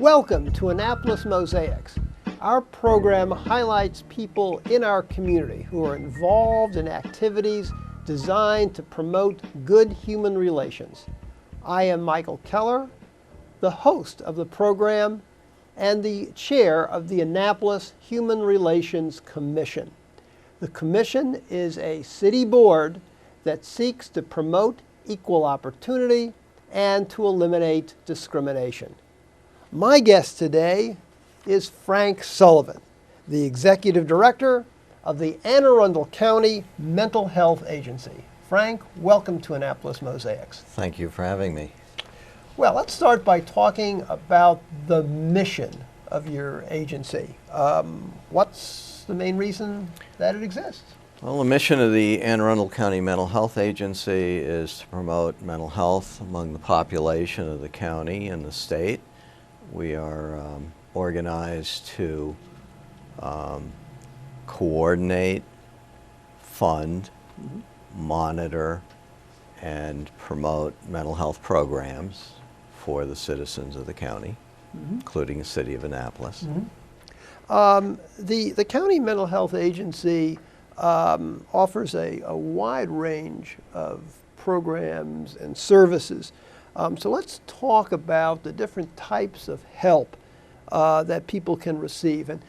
Welcome to Annapolis Mosaics. Our program highlights people in our community who are involved in activities designed to promote good human relations. I am Michael Keller, the host of the program and the chair of the Annapolis Human Relations Commission. The Commission is a city board that seeks to promote equal opportunity and to eliminate discrimination. My guest today is Frank Sullivan, the Executive Director of the Anne Arundel County Mental Health Agency. Frank, welcome to Annapolis Mosaics. Thank you for having me. Well, let's start by talking about the mission of your agency. What's the main reason that it exists? Well, the mission of the Anne Arundel County Mental Health Agency is to promote mental health among the population of the county and the state. We are organized to coordinate, fund, monitor, and promote mental health programs for the citizens of the county, including the city of Annapolis. The County Mental Health Agency offers a wide range of programs and services. So let's talk about the different types of help that people can receive. And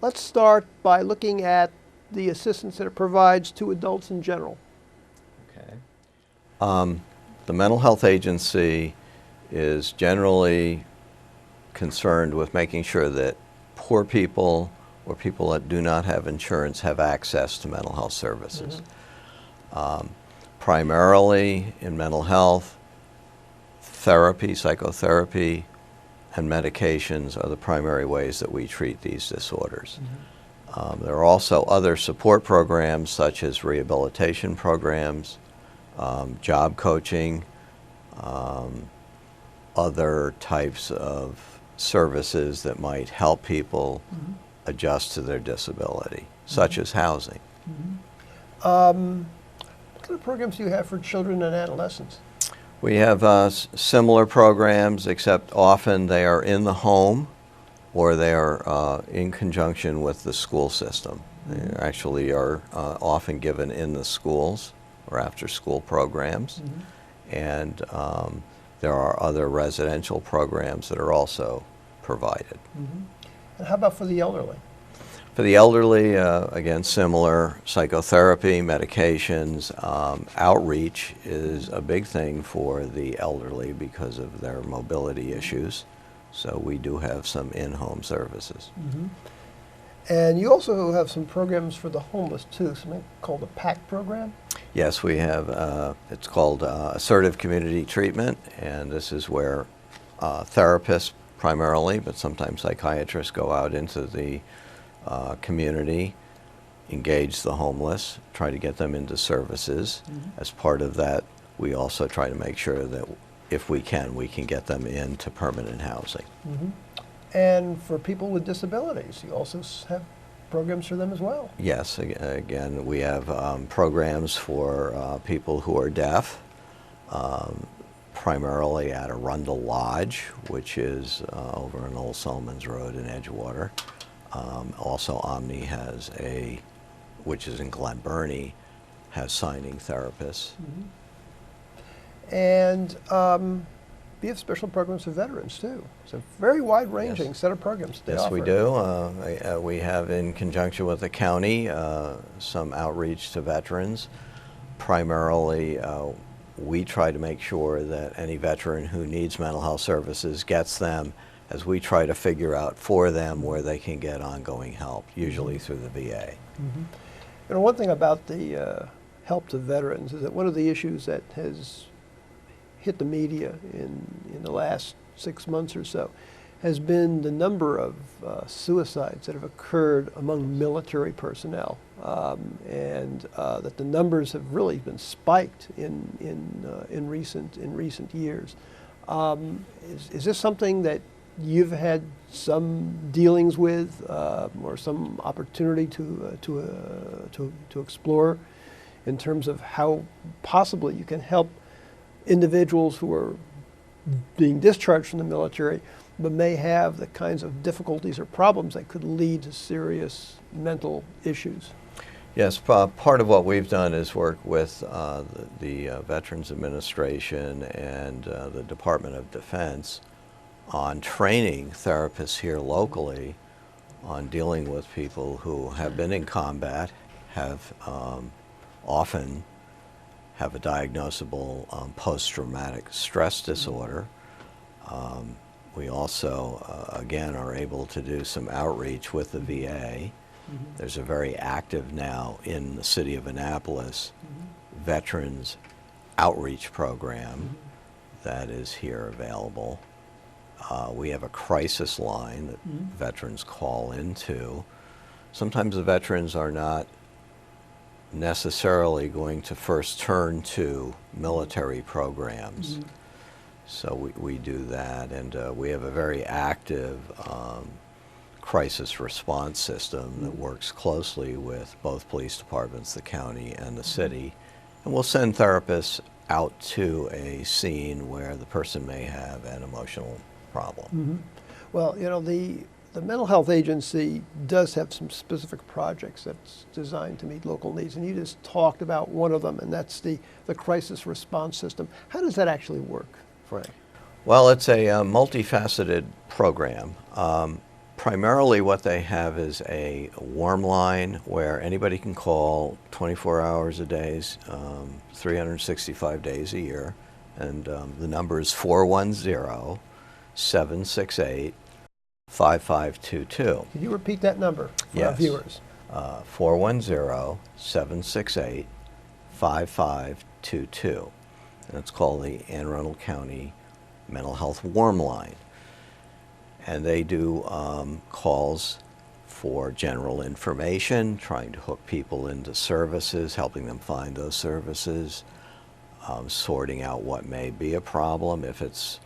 let's start by looking at the assistance that it provides to adults in general. Okay. The Mental Health Agency is generally concerned with making sure that poor people or people that do not have insurance have access to mental health services. Primarily in mental health, therapy, psychotherapy, and medications are the primary ways that we treat these disorders. There are also other support programs such as rehabilitation programs, job coaching, other types of services that might help people adjust to their disability, such as housing. What kind of programs do you have for children and adolescents? We have similar programs, except often they are in the home or they are in conjunction with the school system. They actually are often given in the schools or after school programs. And there are other residential programs that are also provided. And how about for the elderly? For the elderly, again, similar psychotherapy, medications, outreach is a big thing for the elderly because of their mobility issues. So we do have some in-home services. And you also have some programs for the homeless too, something called the PACT program? Yes, we have, it's called Assertive Community Treatment, and this is where therapists primarily, but sometimes psychiatrists go out into the community, engage the homeless, try to get them into services. As part of that, we also try to make sure that if we can get them into permanent housing. And for people with disabilities, you also have programs for them as well? Yes, again, we have programs for people who are deaf, primarily at Arundel Lodge, which is over on Old Solomons Road in Edgewater. Also, Omni has which is in Glen Burnie, has signing therapists. And you have special programs for veterans too. It's a very wide-ranging set of programs they offer. We do. We have, in conjunction with the county, some outreach to veterans. Primarily, we try to make sure that any veteran who needs mental health services gets them, as we try to figure out for them where they can get ongoing help, usually through the VA. You know, one thing about the help to veterans is that one of the issues that has hit the media in the last 6 months or so has been the number of suicides that have occurred among military personnel, and that the numbers have really been spiked in recent years. Is this something that you've had some dealings with, or some opportunity to explore in terms of how possibly you can help individuals who are being discharged from the military but may have the kinds of difficulties or problems that could lead to serious mental issues. Yes, part of what we've done is work with the Veterans Administration and the Department of Defense on training therapists here locally on dealing with people who have been in combat, have often have a diagnosable post-traumatic stress disorder. We also, again, are able to do some outreach with the VA. There's a very active now in the city of Annapolis veterans outreach program that is here available. We have a crisis line that veterans call into. Sometimes the veterans are not necessarily going to first turn to military programs. So we do that, and we have a very active crisis response system that works closely with both police departments, the county and the city. And we'll send therapists out to a scene where the person may have an emotional problem. Well, you know, the Mental Health Agency does have some specific projects that's designed to meet local needs, and you just talked about one of them, and that's the crisis response system. How does that actually work, Frank? Well, it's a multifaceted program. Primarily what they have is a warm line where anybody can call 24 hours a day, 365 days a year, and the number is 410-768-5522. Can you repeat that number for our Yes. viewers? 410-768-5522. And it's called the Anne Arundel County Mental Health Warm Line. And they do calls for general information, trying to hook people into services, helping them find those services, sorting out what may be a problem. If it's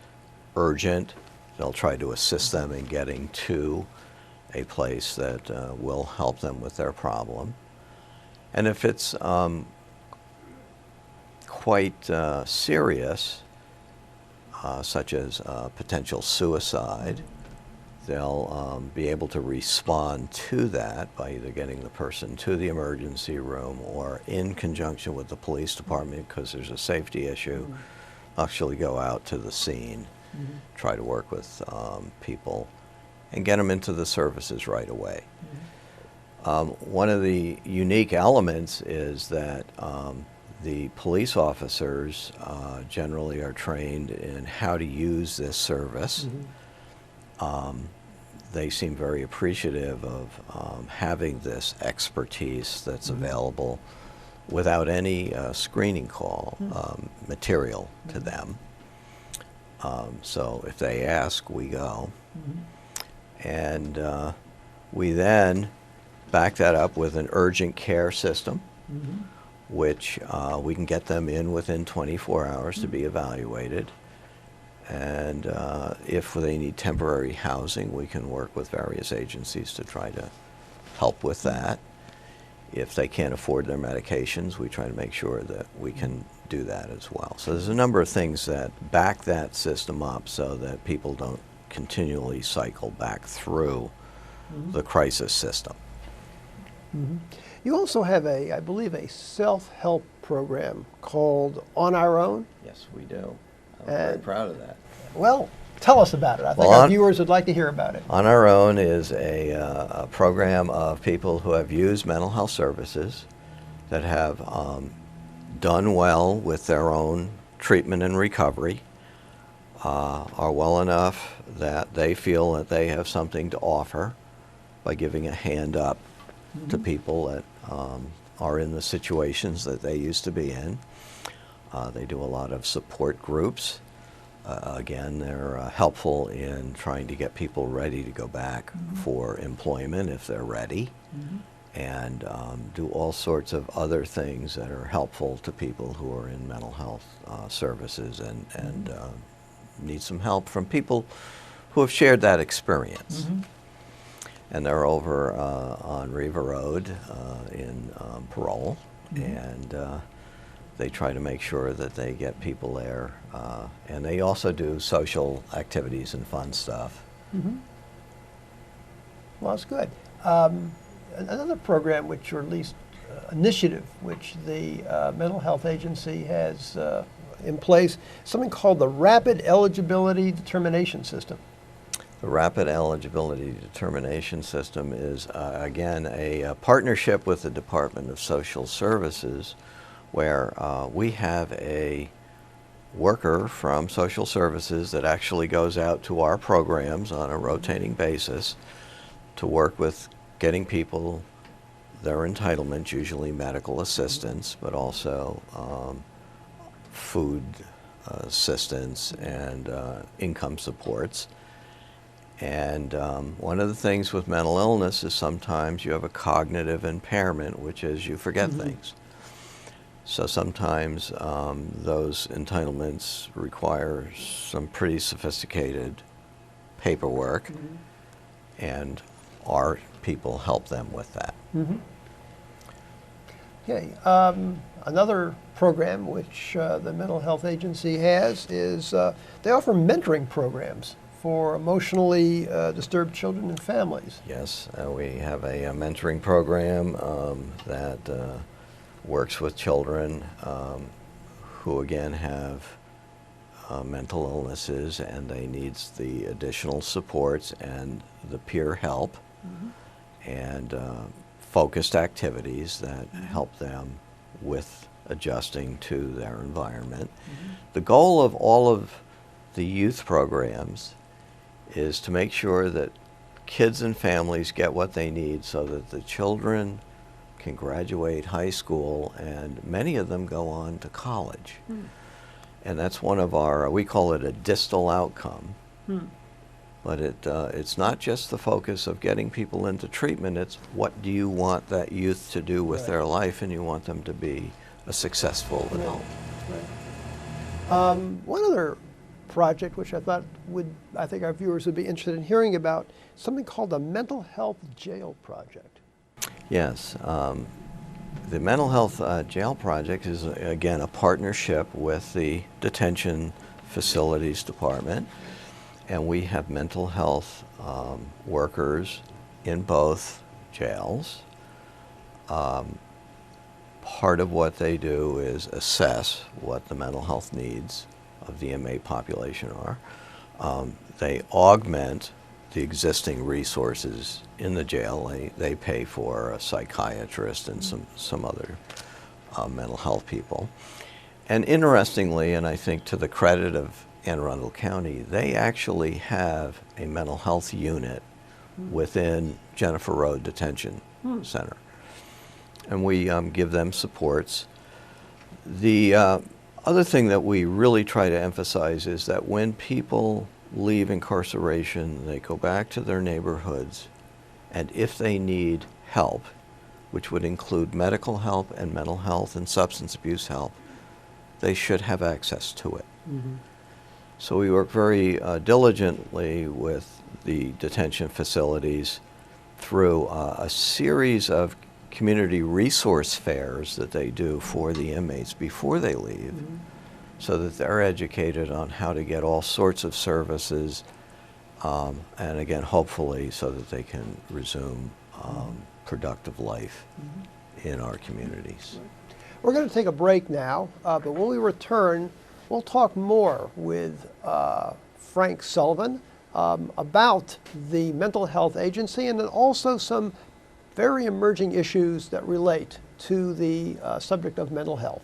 urgent, they'll try to assist them in getting to a place that will help them with their problem. And if it's quite serious, such as potential suicide, they'll be able to respond to that by either getting the person to the emergency room or in conjunction with the police department, because there's a safety issue, actually go out to the scene, try to work with people and get them into the services right away. One of the unique elements is that the police officers generally are trained in how to use this service. They seem very appreciative of having this expertise that's available without any screening call material to them. So if they ask, we go. And we then back that up with an urgent care system, which we can get them in within 24 hours to be evaluated. And if they need temporary housing, we can work with various agencies to try to help with that. If they can't afford their medications, we try to make sure that we can do that as well. So there's a number of things that back that system up so that people don't continually cycle back through the crisis system. You also have I believe, a self-help program called On Our Own. Yes, we do. I'm very proud of that. Well, tell us about it. I think our viewers would like to hear about it. On Our Own is a program of people who have used mental health services that have done well with their own treatment and recovery, are well enough that they feel that they have something to offer by giving a hand up to people that are in the situations that they used to be in. They do a lot of support groups. Again, they're helpful in trying to get people ready to go back for employment if they're ready, and do all sorts of other things that are helpful to people who are in mental health services and need some help from people who have shared that experience. And they're over on Riva Road in Parole, and they try to make sure that they get people there. And they also do social activities and fun stuff. Mm-hmm. Well, that's good. Another program, which, or at least initiative, which the Mental Health Agency has in place, something called the Rapid Eligibility Determination System. The Rapid Eligibility Determination System is, again, a partnership with the Department of Social Services, where we have a worker from Social Services that actually goes out to our programs on a rotating basis to work with getting people their entitlements, usually medical assistance, but also food assistance and income supports. And one of the things with mental illness is sometimes you have a cognitive impairment, which is you forget things. So sometimes those entitlements require some pretty sophisticated paperwork, and our people help them with that. Okay. Another program which the Mental Health Agency has is they offer mentoring programs for emotionally disturbed children and families. Yes, we have a mentoring program that works with children who again have mental illnesses, and they need the additional supports and the peer help and focused activities that help them with adjusting to their environment. The goal of all of the youth programs is to make sure that kids and families get what they need so that the children can graduate high school, and many of them go on to college. And that's one of our, we call it a distal outcome. But it's not just the focus of getting people into treatment, it's what do you want that youth to do with their life, and you want them to be a successful adult. One other project which I think our viewers would be interested in hearing about, something called the Mental Health Jail Project. Yes. The Mental Health Jail Project is, again, a partnership with the Detention Facilities Department, and we have mental health workers in both jails. Part of what they do is assess what the mental health needs of the inmate population are. They augment the existing resources in the jail. They pay for a psychiatrist and some other mental health people. And interestingly, and I think to the credit of Anne Arundel County, they actually have a mental health unit within Jennifer Road Detention Center. And we give them supports. The other thing that we really try to emphasize is that when people leave incarceration, they go back to their neighborhoods, and if they need help, which would include medical help and mental health and substance abuse help, they should have access to it. So we work very diligently with the detention facilities through a series of community resource fairs that they do for the inmates before they leave, so that they're educated on how to get all sorts of services, and again, hopefully, so that they can resume productive life in our communities. We're going to take a break now, but when we return, we'll talk more with Frank Sullivan about the Mental Health Agency, and then also some very emerging issues that relate to the subject of mental health.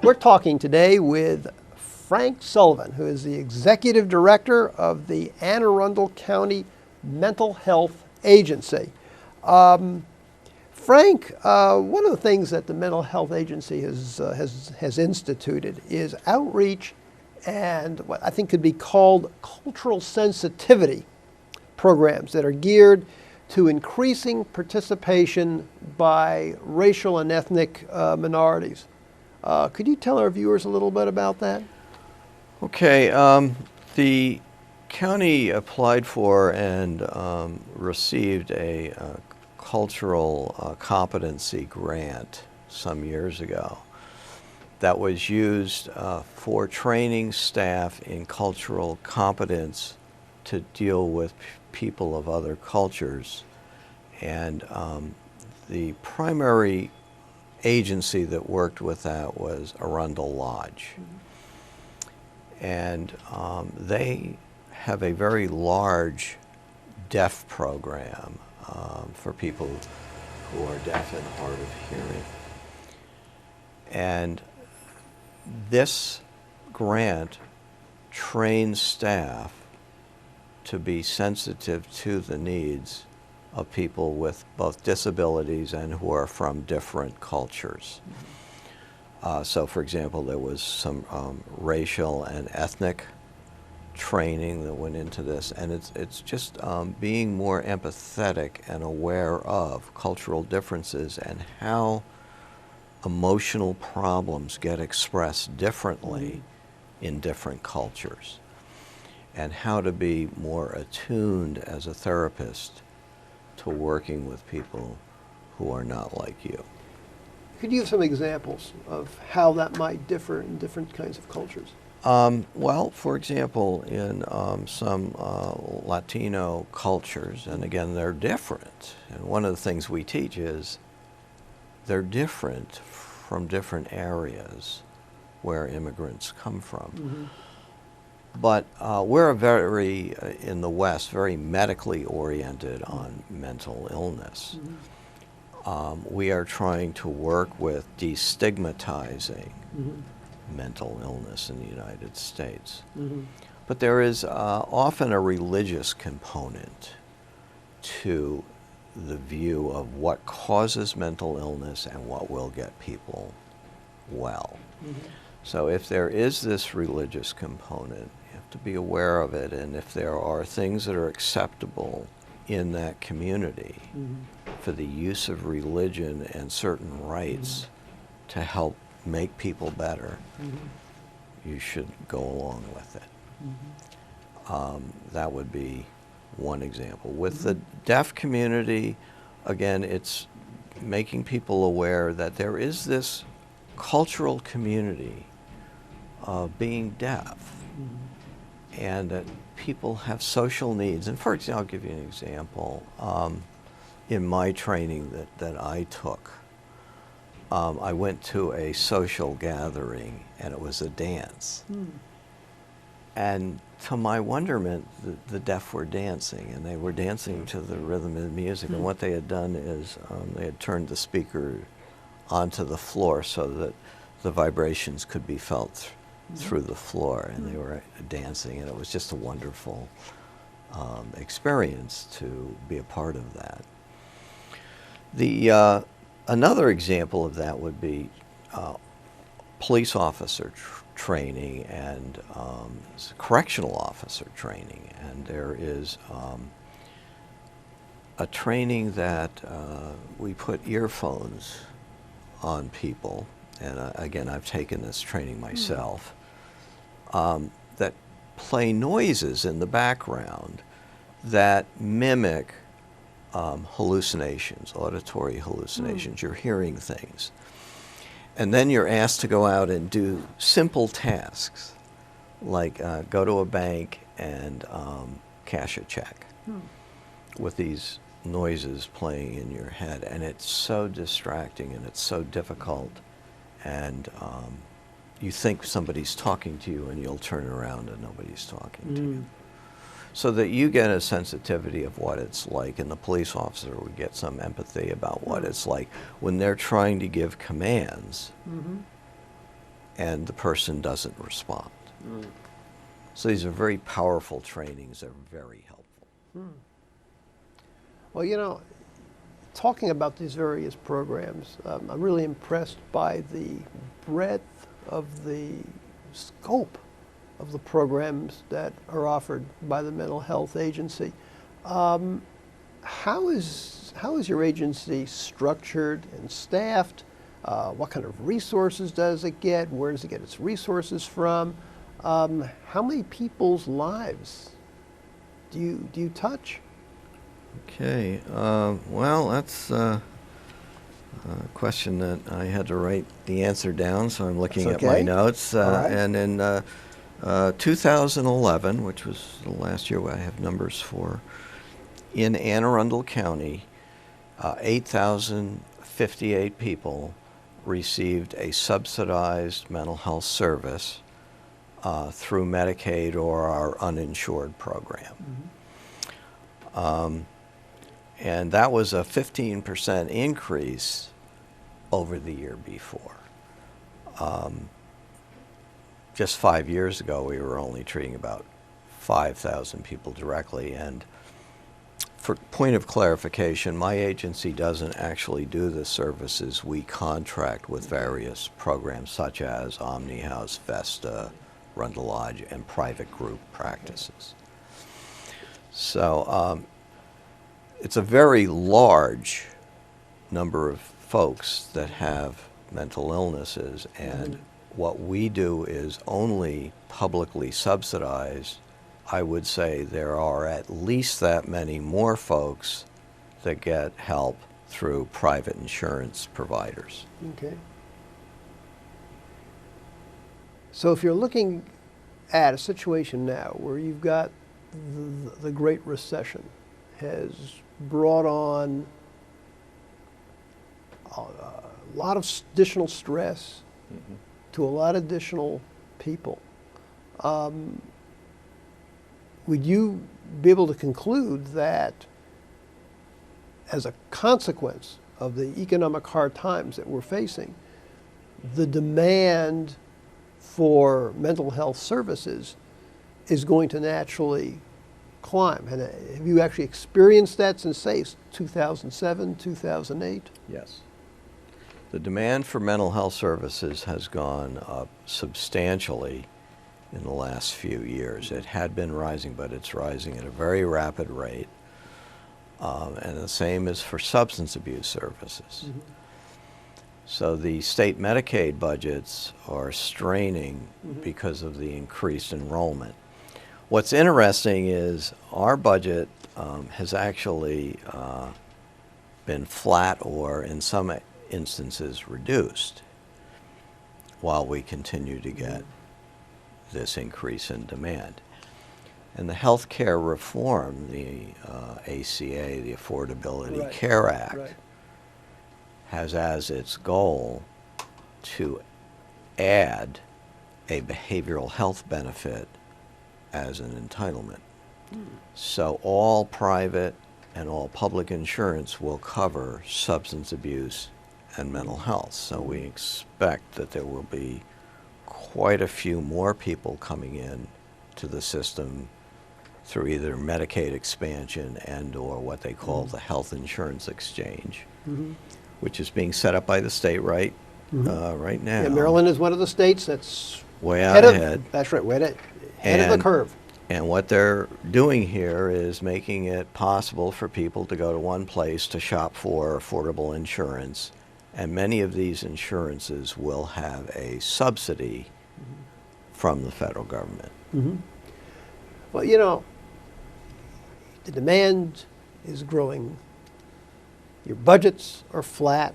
We're talking today with Frank Sullivan, who is the Executive Director of the Anne Arundel County Mental Health Agency. Frank, one of the things that the Mental Health Agency has instituted is outreach and what I think could be called cultural sensitivity programs that are geared to increasing participation by racial and ethnic minorities. Could you tell our viewers a little bit about that? Okay, the county applied for and received a cultural competency grant some years ago that was used for training staff in cultural competence to deal with people of other cultures. And the primary agency that worked with that was Arundel Lodge. And they have a very large deaf program for people who are deaf and hard of hearing. And this grant trains staff to be sensitive to the needs of people with both disabilities and who are from different cultures. So, for example, there was some racial and ethnic training that went into this, and it's just being more empathetic and aware of cultural differences and how emotional problems get expressed differently in different cultures, and how to be more attuned as a therapist to working with people who are not like you. Could you give some examples of how that might differ in different kinds of cultures? Well, for example, in some Latino cultures, and again, they're different, and one of the things we teach is they're different from different areas where immigrants come from. Mm-hmm. But we're very, in the West, very medically oriented on mental illness. Mm-hmm. We are trying to work with destigmatizing Mm-hmm. mental illness in the United States. Mm-hmm. But there is often a religious component to the view of what causes mental illness and what will get people well. Mm-hmm. So if there is this religious component, you have to be aware of it, and if there are things that are acceptable in that community Mm-hmm. for the use of religion and certain rites to help make people better, you should go along with it. That would be one example. With the deaf community, again, it's making people aware that there is this cultural community of being deaf, and that people have social needs. And for example, I'll give you an example. In my training that I took, I went to a social gathering, and it was a dance. And to my wonderment, the deaf were dancing, and they were dancing to the rhythm of the music. And what they had done is they had turned the speaker onto the floor so that the vibrations could be felt through the floor, and they were dancing, and it was just a wonderful experience to be a part of that. Another example of that would be police officer training and correctional officer training. And there is a training that we put earphones on people, and again, I've taken this training myself, that play noises in the background that mimic hallucinations, auditory hallucinations. You're hearing things. And then you're asked to go out and do simple tasks, like go to a bank and cash a check with these noises playing in your head. And it's so distracting, and it's so difficult. And you think somebody's talking to you, and you'll turn around and nobody's talking to you. So that you get a sensitivity of what it's like, and the police officer would get some empathy about what it's like when they're trying to give commands and the person doesn't respond. So these are very powerful trainings that are very helpful. Well, talking about these various programs, I'm really impressed by the breadth of the scope of the programs that are offered by the Mental Health Agency. How is your agency structured and staffed? What kind of resources does it get? Where does it get its resources from? How many people's lives do you touch? Okay, well, that's a question that I had to write the answer down, so I'm looking That's at my okay. notes. All right. And in 2011, which was the last year I have numbers for, in Anne Arundel County, 8,058 people received a subsidized mental health service through Medicaid or our uninsured program. Mm-hmm. And that was a 15% increase over the year before. Just 5 years ago, we were only treating about 5,000 people directly. And for point of clarification, my agency doesn't actually do the services. We contract with various programs such as Omni House, Vesta, Rundle Lodge, and private group practices. So it's a very large number of folks that have mental illnesses, and what we do is only publicly subsidized. I would say there are at least that many more folks that get help through private insurance providers. Okay. So if you're looking at a situation now where you've got the Great Recession has brought on a lot of additional stress to a lot of additional people, would you be able to conclude that as a consequence of the economic hard times that we're facing, the demand for mental health services is going to naturally climb? And have you actually experienced that since, say, 2007, 2008? Yes. The demand for mental health services has gone up substantially in the last few years. It had been rising, but it's rising at a very rapid rate. And the same is for substance abuse services. Mm-hmm. So the state Medicaid budgets are straining because of the increased enrollment. What's interesting is our budget has actually been flat or in some instances reduced while we continue to get this increase in demand. And the health care reform, the ACA, the Affordability Care Act, has as its goal to add a behavioral health benefit as an entitlement. So all private and all public insurance will cover substance abuse and mental health. So we expect that there will be quite a few more people coming in to the system through either Medicaid expansion and or what they call the health insurance exchange, which is being set up by the state right now. Yeah, Maryland is one of the states that's way out ahead. That's right, way ahead of the curve. And what they're doing here is making it possible for people to go to one place to shop for affordable insurance. And many of these insurances will have a subsidy from the federal government. Well, you know, the demand is growing. Your budgets are flat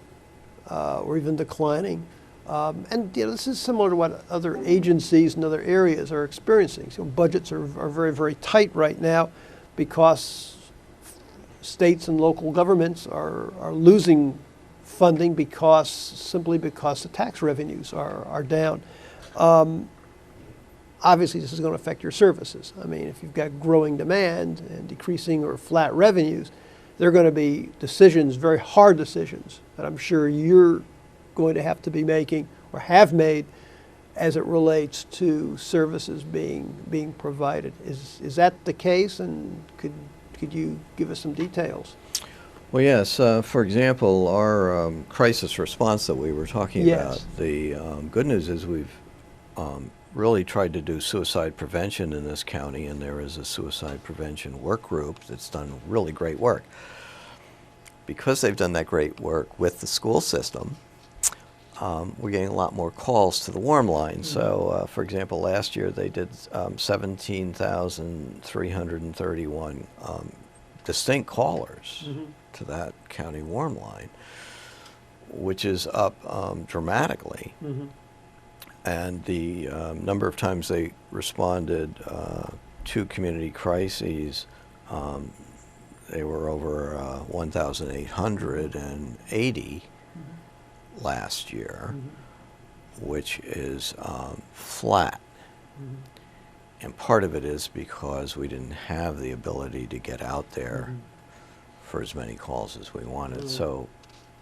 or even declining. And you know, this is similar to what other agencies and other areas are experiencing. So budgets are very, very tight right now because states and local governments are losing funding simply because the tax revenues are down. Obviously, this is going to affect your services. I mean, if you've got growing demand and decreasing or flat revenues, there are going to be decisions, very hard decisions, that I'm sure you're going to have to be making or have made as it relates to services being provided. Is that the case? And could Could you give us some details? Well, yes. For example, our crisis response that we were talking about, Yes. the good news is we've really tried to do suicide prevention in this county, and there is a suicide prevention work group that's done really great work. Because they've done that great work with the school system, we're getting a lot more calls to the warm line. So, for example, last year they did 17,331 distinct callers to that county warm line, which is up dramatically. And the number of times they responded to community crises, they were over 1,880 last year, which is flat. And part of it is because we didn't have the ability to get out there for as many calls as we wanted. So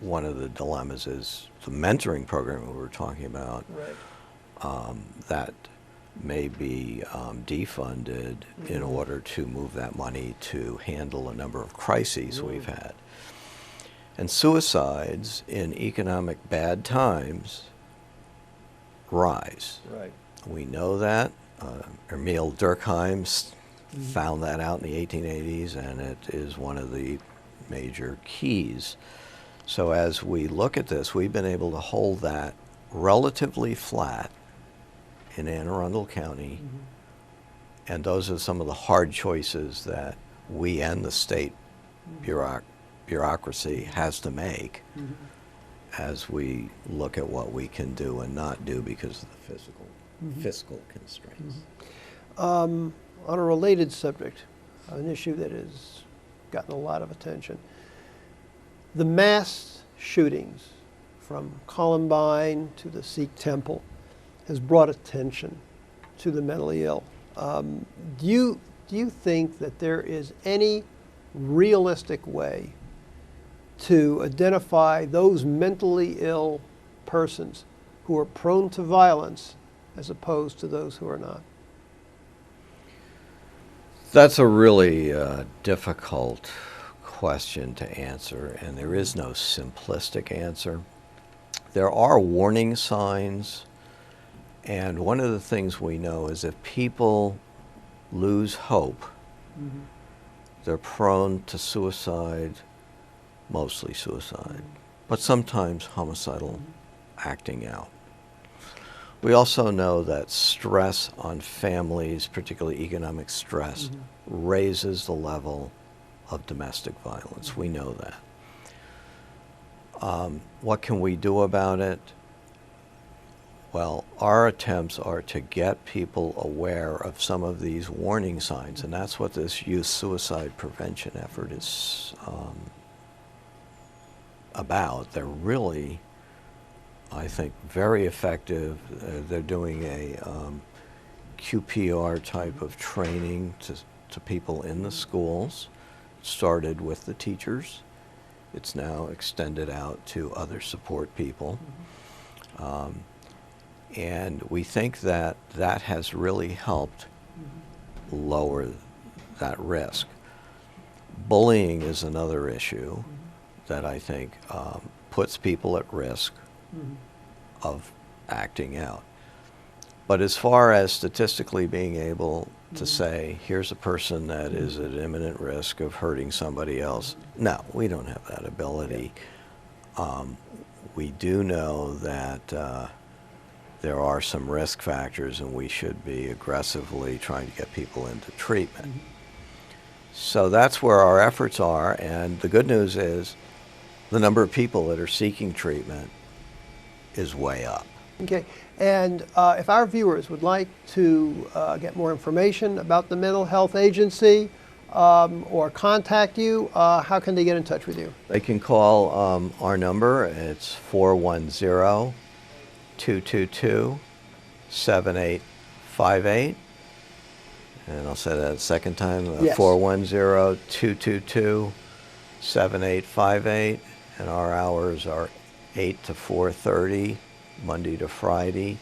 one of the dilemmas is the mentoring program we were talking about, that may be defunded in order to move that money to handle a number of crises we've had. And suicides in economic bad times rise. We know that. Emil Durkheim found that out in the 1880s, and it is one of the major keys. So as we look at this, we've been able to hold that relatively flat in Anne Arundel County, and those are some of the hard choices that we and the state bureaucracy has to make as we look at what we can do and not do because of the fiscal constraints. On a related subject, an issue that has gotten a lot of attention, the mass shootings from Columbine to the Sikh temple has brought attention to the mentally ill. Do you think that there is any realistic way to identify those mentally ill persons who are prone to violence as opposed to those who are not? That's a really difficult question to answer, and there is no simplistic answer. There are warning signs, and one of the things we know is if people lose hope, they're prone to suicide, mostly suicide, but sometimes homicidal acting out. We also know that stress on families, particularly economic stress, raises the level of domestic violence. We know that. What can we do about it? Well, our attempts are to get people aware of some of these warning signs, and that's what this youth suicide prevention effort is about. They're really, I think, very effective. They're doing a QPR type of training to people in the schools. It started with the teachers. It's now extended out to other support people. And we think that that has really helped lower that risk. Bullying is another issue that I think puts people at risk of acting out. But as far as statistically being able to say, here's a person that is at imminent risk of hurting somebody else, no, we don't have that ability. We do know that there are some risk factors, and we should be aggressively trying to get people into treatment. So that's where our efforts are, and the good news is the number of people that are seeking treatment is way up. Okay, and if our viewers would like to get more information about the Mental Health Agency or contact you, how can they get in touch with you? They can call our number. It's 410-222-7858. And I'll say that a second time, Yes. 410-222-7858. And our hours are 8 to 4:30, Monday to Friday.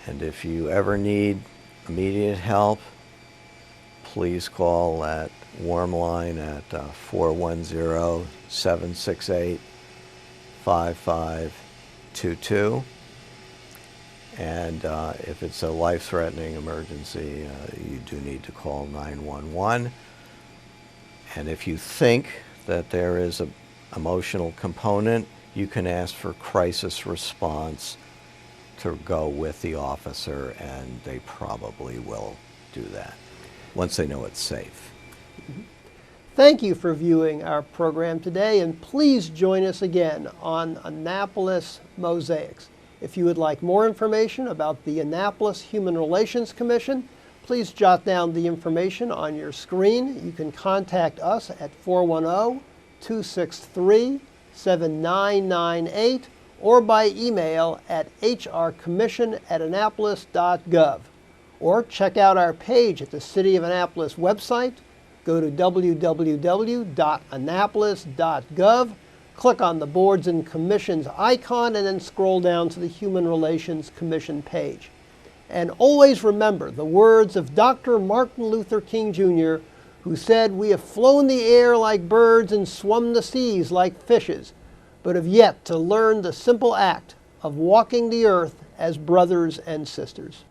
And if you ever need immediate help, please call that warm line at 410-768-5522. And if it's a life-threatening emergency, you do need to call 911. And if you think that there is an emotional component, you can ask for crisis response to go with the officer, and they probably will do that once they know it's safe. Thank you for viewing our program today, and please join us again on Annapolis Mosaics. If you would like more information about the Annapolis Human Relations Commission, please jot down the information on your screen. You can contact us at 410-263-7998 or by email at hrcommission@annapolis.gov. Or check out our page at the City of Annapolis website. Go to www.annapolis.gov, click on the Boards and Commissions icon, and then scroll down to the Human Relations Commission page. And always remember the words of Dr. Martin Luther King Jr., who said, "We have flown the air like birds and swum the seas like fishes, but have yet to learn the simple act of walking the earth as brothers and sisters."